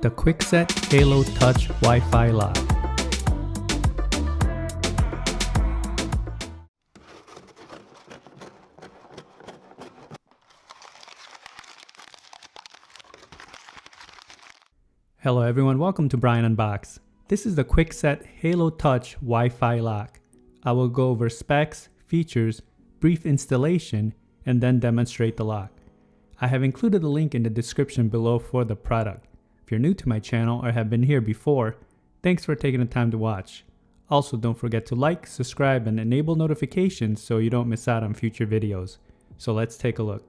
the Kwikset Halo Touch Wi-Fi lock. Hello everyone, welcome to Brian Unboxed. This is the Kwikset Halo Touch Wi-Fi lock. I will go over specs, features, brief installation, and then demonstrate the lock. I have included a link in the description below for the product. If you're new to my channel or have been here before, thanks for taking the time to watch. Also, don't forget to like, subscribe, and enable notifications so you don't miss out on future videos. So let's take a look.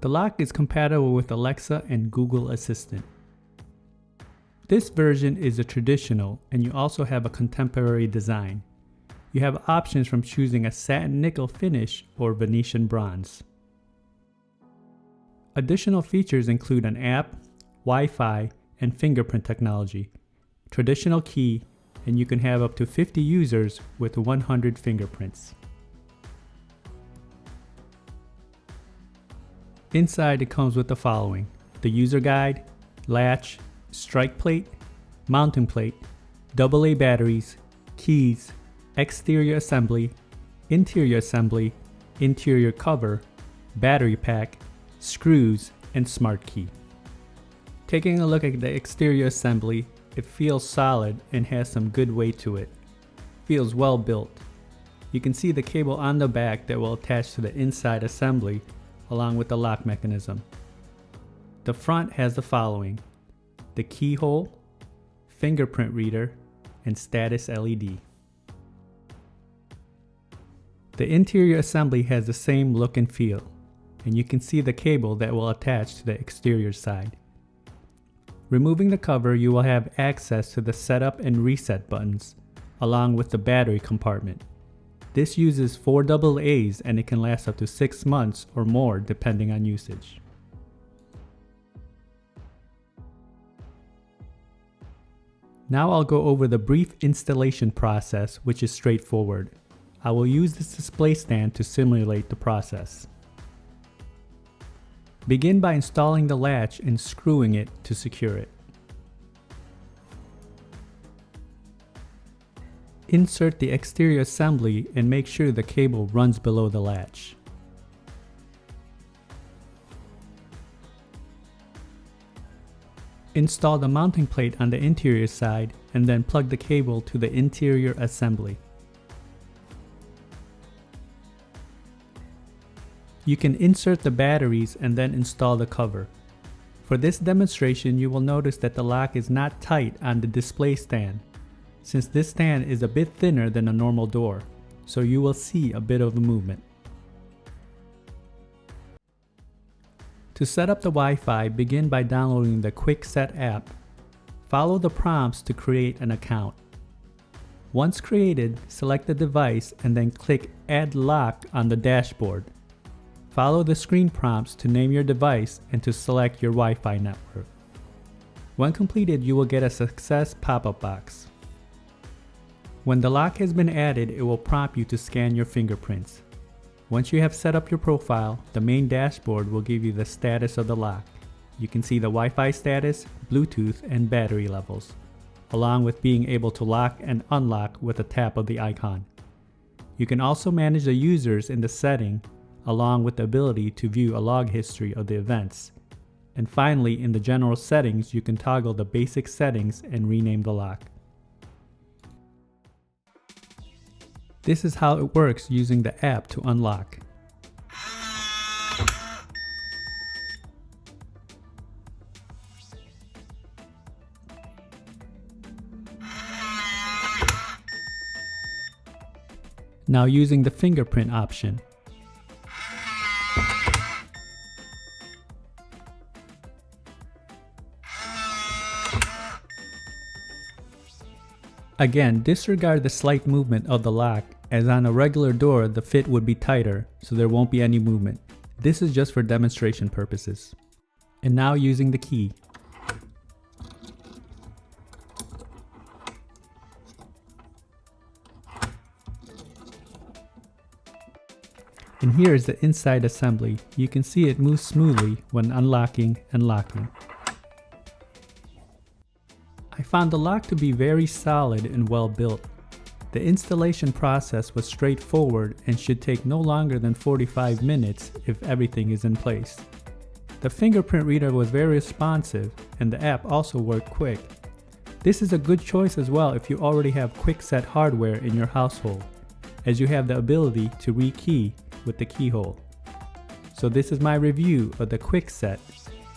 The lock is compatible with Alexa and Google Assistant. This version is a traditional, and you also have a contemporary design. You have options from choosing a satin nickel finish or Venetian bronze. Additional features include an app, Wi-Fi, and fingerprint technology, traditional key, and you can have up to 50 users with 100 fingerprints. Inside it comes with the following: the user guide, latch, strike plate, mounting plate, AA batteries, keys, exterior assembly, interior cover, battery pack, screws, and smart key. Taking a look at the exterior assembly, it feels solid and has some good weight to it. Feels well built. You can see the cable on the back that will attach to the inside assembly along with the lock mechanism. The front has the following: the keyhole, fingerprint reader, and status LED. The interior assembly has the same look and feel, and you can see the cable that will attach to the exterior side. Removing the cover, you will have access to the setup and reset buttons, along with the battery compartment. This uses 4 AA's and it can last up to 6 months or more depending on usage. Now I'll go over the brief installation process, which is straightforward. I will use this display stand to simulate the process. Begin by installing the latch and screwing it to secure it. Insert the exterior assembly and make sure the cable runs below the latch. Install the mounting plate on the interior side and then plug the cable to the interior assembly. You can insert the batteries and then install the cover. For this demonstration, you will notice that the lock is not tight on the display stand, since this stand is a bit thinner than a normal door, so you will see a bit of a movement. To set up the Wi-Fi, begin by downloading the Kwikset app. Follow the prompts to create an account. Once created, select the device and then click Add Lock on the dashboard. Follow the screen prompts to name your device and to select your Wi-Fi network. When completed, you will get a success pop-up box. When the lock has been added, it will prompt you to scan your fingerprints. Once you have set up your profile, the main dashboard will give you the status of the lock. You can see the Wi-Fi status, Bluetooth, and battery levels, along with being able to lock and unlock with a tap of the icon. You can also manage the users in the setting, along with the ability to view a log history of the events. And finally, in the general settings, you can toggle the basic settings and rename the lock. This is how it works using the app to unlock. Now using the fingerprint option. Again, disregard the slight movement of the lock, as on a regular door the fit would be tighter, so there won't be any movement. This is just for demonstration purposes. And now using the key. And here is the inside assembly. You can see it moves smoothly when unlocking and locking. I found the lock to be very solid and well built. The installation process was straightforward and should take no longer than 45 minutes if everything is in place. The fingerprint reader was very responsive and the app also worked quick. This is a good choice as well if you already have Kwikset hardware in your household, as you have the ability to rekey with the keyhole. So this is my review of the Kwikset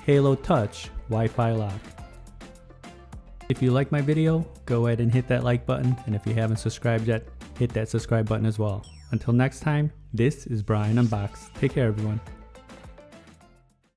Halo Touch Wi-Fi lock. If you like my video, go ahead and hit that like button, and if you haven't subscribed yet, hit that subscribe button as well. Until next time, this is Brian Unboxed. Take care everyone.